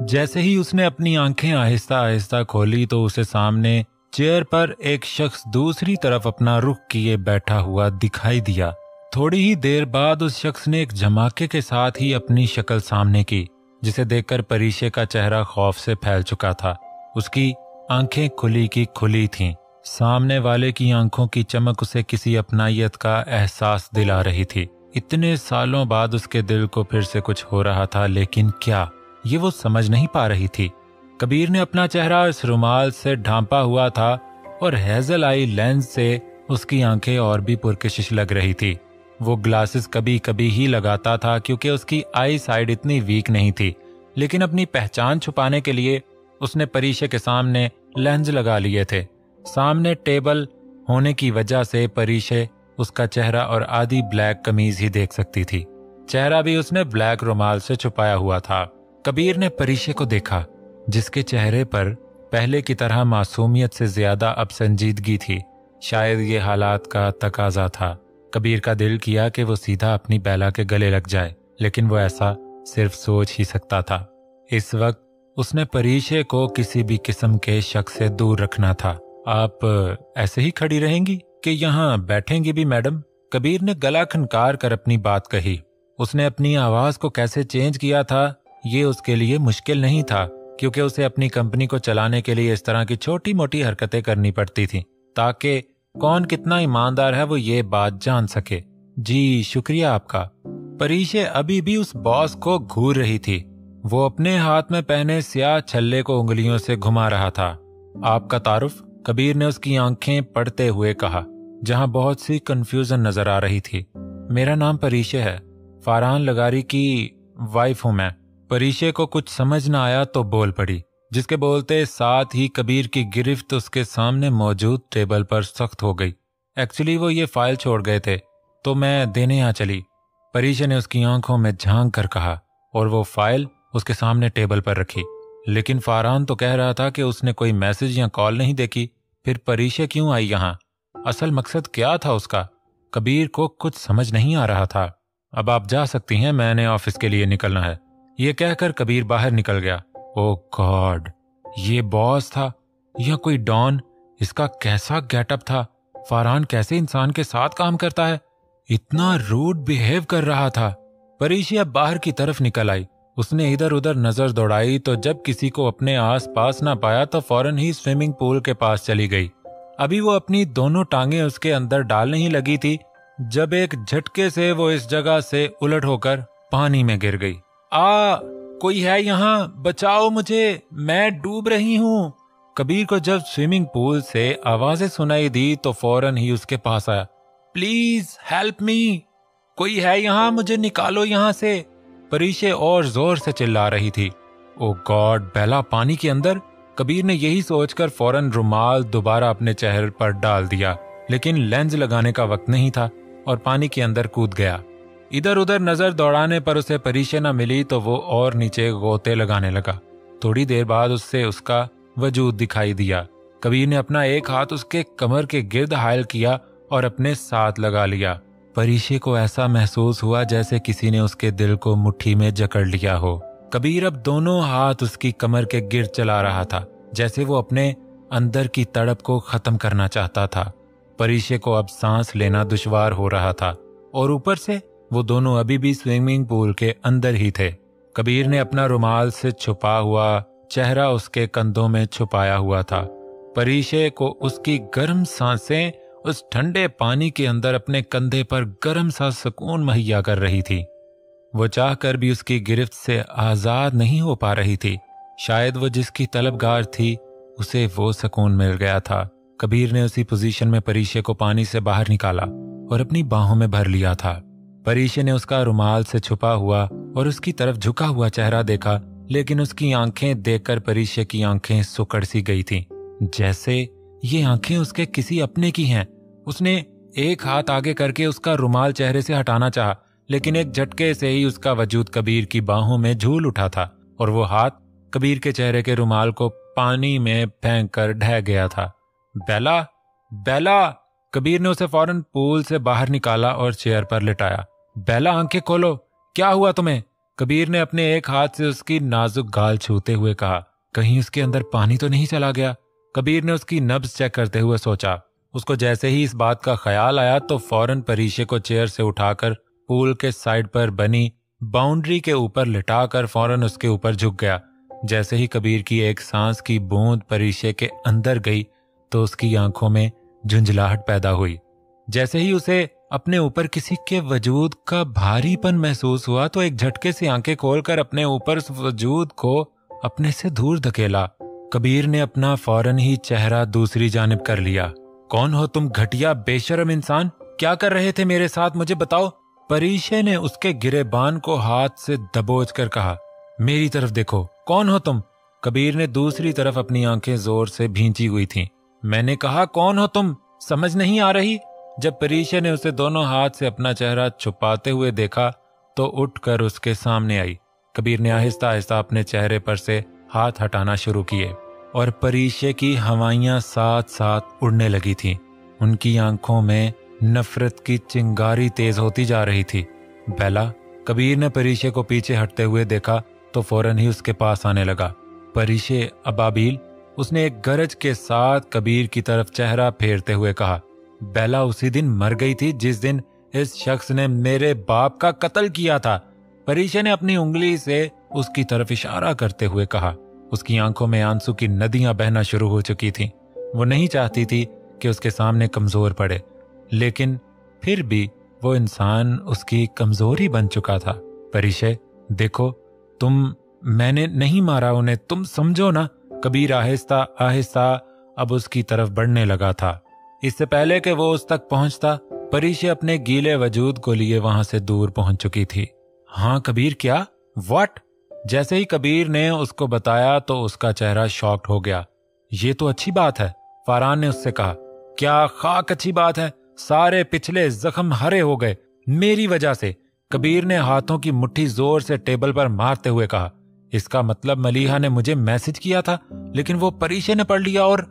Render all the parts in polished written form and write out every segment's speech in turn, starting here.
जैसे ही उसने अपनी आंखें आहिस्ता आहिस्ता खोली तो उसे सामने चेयर पर एक शख्स दूसरी तरफ अपना रुख किए बैठा हुआ दिखाई दिया। थोड़ी ही देर बाद उस शख्स ने एक धमाके के साथ ही अपनी शक्ल सामने की, जिसे देखकर परीशे का चेहरा खौफ से फैल चुका था। उसकी आंखें खुली की खुली थीं। सामने वाले की आंखों की चमक उसे किसी अपनायत का एहसास दिला रही थी। इतने सालों बाद उसके दिल को फिर से कुछ हो रहा था, लेकिन क्या, ये वो समझ नहीं पा रही थी। कबीर ने अपना चेहरा इस रुमाल से ढांपा हुआ था और हेजल आई लेंस से उसकी आंखें और भी पुरकशिश लग रही थी। वो ग्लासेस कभी कभी ही लगाता था क्योंकि उसकी आई साइड इतनी वीक नहीं थी, लेकिन अपनी पहचान छुपाने के लिए उसने परीशे के सामने लेंस लगा लिए थे। सामने टेबल होने की वजह से परीशे उसका चेहरा और आधी ब्लैक कमीज ही देख सकती थी। चेहरा भी उसने ब्लैक रुमाल से छुपाया हुआ था। कबीर ने परीशे को देखा, जिसके चेहरे पर पहले की तरह मासूमियत से ज्यादा अब संजीदगी थी। शायद ये हालात का तकाजा था। कबीर का दिल किया कि वो सीधा अपनी बेला के गले लग जाए, लेकिन वो ऐसा सिर्फ सोच ही सकता था। इस वक्त उसने परीशे को किसी भी किस्म के शक से दूर रखना था। आप ऐसे ही खड़ी रहेंगी कि यहाँ बैठेंगी भी मैडम? कबीर ने गला खनकार कर अपनी बात कही। उसने अपनी आवाज को कैसे चेंज किया था ये उसके लिए मुश्किल नहीं था, क्योंकि उसे अपनी कंपनी को चलाने के लिए इस तरह की छोटी मोटी हरकतें करनी पड़ती थीं, ताकि कौन कितना ईमानदार है वो ये बात जान सके। जी शुक्रिया आपका। परीशे अभी भी उस बॉस को घूर रही थी। वो अपने हाथ में पहने स्याह छल्ले को उंगलियों से घुमा रहा था। आपका तारुफ? कबीर ने उसकी आंखें पढ़ते हुए कहा, जहां बहुत सी कंफ्यूजन नजर आ रही थी। मेरा नाम परीशे है, फरहान लगारी की वाइफ हूं मैं। परीशे को कुछ समझ न आया तो बोल पड़ी, जिसके बोलते साथ ही कबीर की गिरफ्त उसके सामने मौजूद टेबल पर सख्त हो गई। एक्चुअली वो ये फाइल छोड़ गए थे तो मैं देने यहाँ चली। परीशे ने उसकी आंखों में झांक कर कहा, और वो फाइल उसके सामने टेबल पर रखी। लेकिन फरहान तो कह रहा था कि उसने कोई मैसेज या कॉल नहीं देखी, फिर परीशे क्यों आई यहाँ? असल मकसद क्या था उसका? कबीर को कुछ समझ नहीं आ रहा था। अब आप जा सकती हैं, मैंने ऑफिस के लिए निकलना है। ये कहकर कबीर बाहर निकल गया। ओह गॉड, ये बॉस था या कोई डॉन? इसका कैसा गेटअप था? फरहान कैसे इंसान के साथ काम करता है? इतना रूड बिहेव कर रहा था। परीशे अब बाहर की तरफ निकल आई। उसने इधर उधर नजर दौड़ाई तो जब किसी को अपने आस पास ना पाया तो फौरन ही स्विमिंग पूल के पास चली गई। अभी वो अपनी दोनों टांगे उसके अंदर डालने ही लगी थी जब एक झटके से वो इस जगह से उलट होकर पानी में गिर गई। कोई है यहाँ? बचाओ मुझे, मैं डूब रही हूँ। कबीर को जब स्विमिंग पूल से आवाजें सुनाई दी तो फौरन ही उसके पास आया। प्लीज हेल्प मी, कोई है यहाँ? मुझे निकालो यहाँ से। परीशे और जोर से चिल्ला रही थी। ओ गॉड, बेला पानी के अंदर? कबीर ने यही सोचकर फौरन रुमाल दोबारा अपने चेहरे पर डाल दिया, लेकिन लेंस लगाने का वक्त नहीं था और पानी के अंदर कूद गया। इधर उधर नजर दौड़ाने पर उसे परीशे न मिली तो वो और नीचे गोते लगाने लगा। थोड़ी देर बाद उससे उसका वजूद दिखाई दिया। कबीर ने अपना एक हाथ उसके कमर के गिर्द हायल किया और अपने साथ लगा लिया। परीशे को ऐसा महसूस हुआ जैसे किसी ने उसके दिल को मुट्ठी में जकड़ लिया हो। कबीर अब दोनों हाथ उसकी कमर के गिर्द चला रहा था, जैसे वो अपने अंदर की तड़प को खत्म करना चाहता था। परीशे को अब सांस लेना दुश्वार हो रहा था और ऊपर से वो दोनों अभी भी स्विमिंग पूल के अंदर ही थे। कबीर ने अपना रुमाल से छुपा हुआ चेहरा उसके कंधों में छुपाया हुआ था। परीशे को उसकी गर्म सांसें उस ठंडे पानी के अंदर अपने कंधे पर गर्म सा सुकून मुहैया कर रही थी। वो चाहकर भी उसकी गिरफ्त से आजाद नहीं हो पा रही थी। शायद वो जिसकी तलबगार थी उसे वो सुकून मिल गया था। कबीर ने उसी पोजीशन में परीशे को पानी से बाहर निकाला और अपनी बाहों में भर लिया था। परीशे ने उसका रुमाल से छुपा हुआ और उसकी तरफ झुका हुआ चेहरा देखा, लेकिन उसकी आंखें देखकर परीशे की आंखें सुकड़ सी गई थीं, जैसे ये आंखें उसके किसी अपने की हैं। उसने एक हाथ आगे करके उसका रुमाल चेहरे से हटाना चाहा, लेकिन एक झटके से ही उसका वजूद कबीर की बाहों में झूल उठा था और वो हाथ कबीर के चेहरे के रुमाल को पानी में फेंक कर ढह गया था। बेला, बेला! कबीर ने उसे फौरन पूल से बाहर निकाला और चेयर पर लिटाया। बेला, आंखें खोलो, क्या हुआ तुम्हें? कबीर ने अपने एक हाथ से उसकी नाजुक गाल छूते हुए कहा, कहीं उसके अंदर पानी तो नहीं चला गया। कबीर ने उसकी नब्ज चेक करते हुए सोचा। उसको जैसे ही इस बात का ख्याल आया तो फौरन परीशे को चेयर से उठाकर पूल के साइड पर बनी बाउंड्री के ऊपर लिटाकर फौरन उसके ऊपर झुक गया। जैसे ही कबीर की एक सांस की बूंद परीशे के अंदर गई तो उसकी आंखों में झुंझलाहट पैदा हुई। जैसे ही उसे अपने ऊपर किसी के वजूद का भारीपन महसूस हुआ तो एक झटके से आंखें खोलकर अपने ऊपर उस वजूद को अपने से दूर धकेला। कबीर ने अपना फौरन ही चेहरा दूसरी जानिब कर लिया। कौन हो तुम घटिया बेशर्म इंसान? क्या कर रहे थे मेरे साथ, मुझे बताओ। परीशे ने उसके गिरेबान को हाथ से दबोच कर कहा, मेरी तरफ देखो, कौन हो तुम? कबीर ने दूसरी तरफ अपनी आंखें जोर से भींची हुई थीं। मैंने कहा कौन हो तुम, समझ नहीं आ रही? जब परीशे ने उसे दोनों हाथ से अपना चेहरा छुपाते हुए देखा तो उठकर उसके सामने आई। कबीर ने आहिस्ता आहिस्ता अपने चेहरे पर से हाथ हटाना शुरू किए और परीशे की हवाइयां साथ साथ उड़ने लगी थीं। उनकी आंखों में नफरत की चिंगारी तेज होती जा रही थी। बेला, कबीर ने परीशे को पीछे हटते हुए देखा तो फौरन ही उसके पास आने लगा। परीशे अबाबिल, उसने एक गरज के साथ कबीर की तरफ चेहरा फेरते हुए कहा, बेला उसी दिन मर गई थी जिस दिन इस शख्स ने मेरे बाप का कत्ल किया था। परीशे ने अपनी उंगली से उसकी तरफ इशारा करते हुए कहा। उसकी आंखों में आंसू की नदियां बहना शुरू हो चुकी थीं। वो नहीं चाहती थी कि उसके सामने कमजोर पड़े, लेकिन फिर भी वो इंसान उसकी कमजोरी बन चुका था। परीशे, देखो, मैंने नहीं मारा उन्हें, तुम समझो ना। कबीर आहिस्ता आहिस्ता अब उसकी तरफ बढ़ने लगा था। इससे पहले कि वो उस तक पहुंचता, परीशे अपने गीले वजूद को लिए वहां से दूर पहुंच चुकी थी। हाँ कबीर, क्या? व्हाट? जैसे ही कबीर ने उसको बताया तो उसका चेहरा शॉक्ड हो गया। ये तो अच्छी बात है, फरहान ने उससे कहा। क्या खाक अच्छी बात है? सारे पिछले जख्म हरे हो गए मेरी वजह से। कबीर ने हाथों की मुट्ठी जोर से टेबल पर मारते हुए कहा। इसका मतलब मलीहा ने मुझे मैसेज किया था, लेकिन वो परीशे ने पढ़ लिया और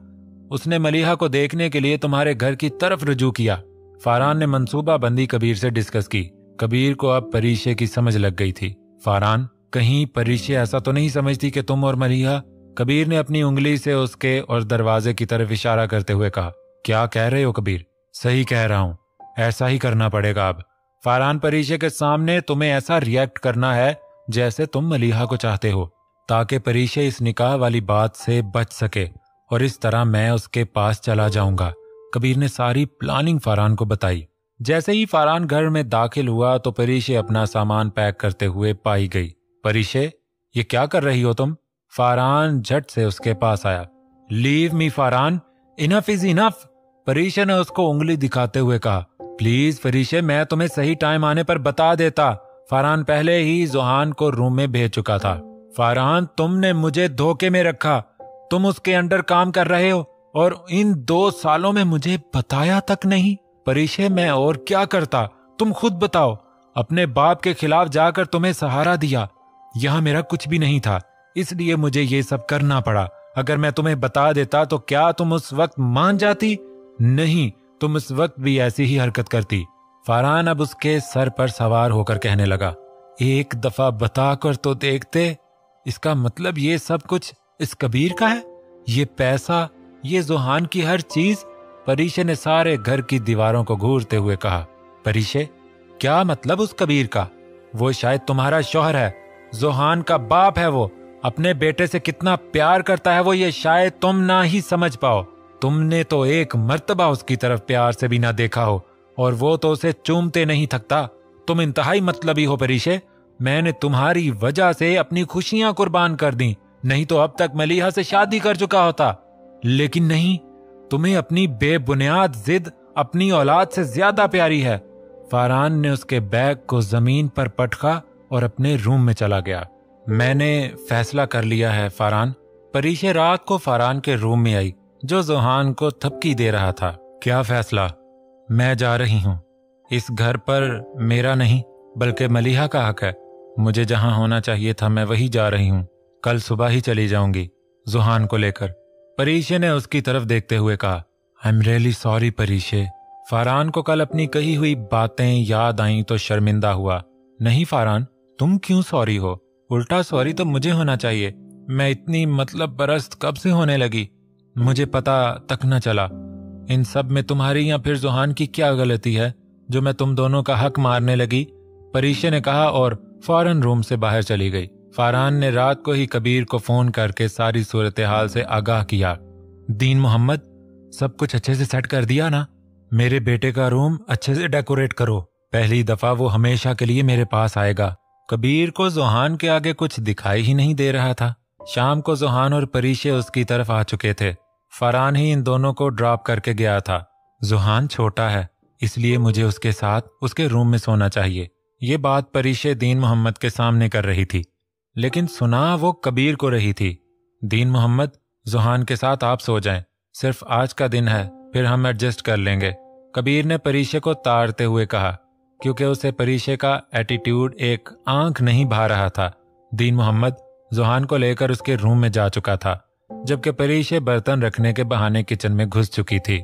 उसने मलीहा को देखने के लिए तुम्हारे घर की तरफ रुजू किया। फरहान ने मंसूबा बंदी कबीर से डिस्कस की। कबीर को अब परीशे की समझ लग गई थी। फरहान, कहीं परीशे ऐसा तो नहीं समझती कि तुम और मलीहा? कबीर ने अपनी उंगली से उसके और दरवाजे की तरफ इशारा करते हुए कहा। क्या कह रहे हो कबीर? सही कह रहा हूं, ऐसा ही करना पड़ेगा अब। फरहान, परीशे के सामने तुम्हें ऐसा रिएक्ट करना है जैसे तुम मलीहा को चाहते हो, ताकि परीशे इस निकाह वाली बात से बच सके और इस तरह मैं उसके पास चला जाऊंगा। कबीर ने सारी प्लानिंग फरहान को बताई। जैसे ही फरहान घर में दाखिल हुआ तो परीशे अपना सामान पैक करते हुए पाई गई। परीशे, ये क्या कर रही हो तुम? फरहान झट से उसके पास आया। Leave me Farhan, enough is enough. Parishay ने उसको उंगली दिखाते हुए कहा। प्लीज परीशे, मैं तुम्हें सही टाइम आने पर बता देता। फरहान पहले ही जोहान को रूम में भेज चुका था। फरहान, तुमने मुझे धोखे में रखा। तुम उसके अंडर काम कर रहे हो और इन 2 सालों में मुझे बताया तक नहीं। परीशे, मैं और क्या करता, तुम खुद बताओ। अपने बाप के खिलाफ जाकर तुम्हें सहारा दिया। यहां मेरा कुछ भी नहीं था, इसलिए मुझे ये सब करना पड़ा। अगर मैं तुम्हें बता देता तो क्या तुम उस वक्त मान जाती? नहीं, तुम उस वक्त भी ऐसी ही हरकत करती। फरहान अब उसके सर पर सवार होकर कहने लगा। एक दफा बताकर तो देखते। इसका मतलब ये सब कुछ इस कबीर का है? ये पैसा, ये जोहान की हर चीज? परीशे ने सारे घर की दीवारों को घूरते हुए कहा। परीशे, क्या मतलब उस कबीर का? वो शायद तुम्हारा शौहर है, जोहान का बाप है। वो अपने बेटे से कितना प्यार करता है वो ये शायद तुम ना ही समझ पाओ। तुमने तो एक मर्तबा उसकी तरफ प्यार से भी ना देखा हो और वो तो उसे चूमते नहीं थकता। तुम इंतहाई मतलबी हो परीशे। मैंने तुम्हारी वजह से अपनी खुशियां कुर्बान कर दी, नहीं तो अब तक मलीहा से शादी कर चुका होता। लेकिन नहीं, तुम्हें अपनी बेबुनियाद जिद अपनी औलाद से ज्यादा प्यारी है। फरहान ने उसके बैग को जमीन पर पटका और अपने रूम में चला गया। मैंने फैसला कर लिया है फरहान। परीशे रात को फरहान के रूम में आई जो जोहान को थपकी दे रहा था। क्या फैसला? मैं जा रही हूँ। इस घर पर मेरा नहीं बल्कि मलीहा का हक है। मुझे जहां होना चाहिए था मैं वही जा रही हूँ। कल सुबह ही चली जाऊंगी जोहान को लेकर। परीशे ने उसकी तरफ देखते हुए कहा। I am really sorry Parishay. Farhan को कल अपनी कही हुई बातें याद आईं तो शर्मिंदा हुआ। नहीं फरहान, तुम क्यों सॉरी हो? उल्टा सॉरी तो मुझे होना चाहिए। मैं इतनी मतलब परस्त कब से होने लगी, मुझे पता तक न चला। इन सब में तुम्हारी या फिर जुहान की क्या गलती है जो मैं तुम दोनों का हक मारने लगी? परीशे ने कहा और फौरन रूम से बाहर चली गई। फरहान ने रात को ही कबीर को फोन करके सारी सूरत हाल से आगाह किया। दीन मोहम्मद, सब कुछ अच्छे से सेट कर दिया ना? मेरे बेटे का रूम अच्छे से डेकोरेट करो, पहली दफा वो हमेशा के लिए मेरे पास आएगा। कबीर को जुहान के आगे कुछ दिखाई ही नहीं दे रहा था। शाम को जुहान और परीशे उसकी तरफ आ चुके थे। फरहान ही इन दोनों को ड्रॉप करके गया था। जुहान छोटा है, इसलिए मुझे उसके साथ उसके रूम में सोना चाहिए। ये बात परीशे दीन मोहम्मद के सामने कर रही थी, लेकिन सुना वो कबीर को रही थी। दीन मोहम्मद, जुहान के साथ आप सो जाएं, सिर्फ आज का दिन है, फिर हम एडजस्ट कर लेंगे। कबीर ने परीशे को ताड़ते हुए कहा, क्योंकि उसे परीशे का एटीट्यूड एक आंख नहीं भा रहा था। दीन मोहम्मद जुहान को लेकर उसके रूम में जा चुका था, जबकि परीशे बर्तन रखने के बहाने किचन में घुस चुकी थी।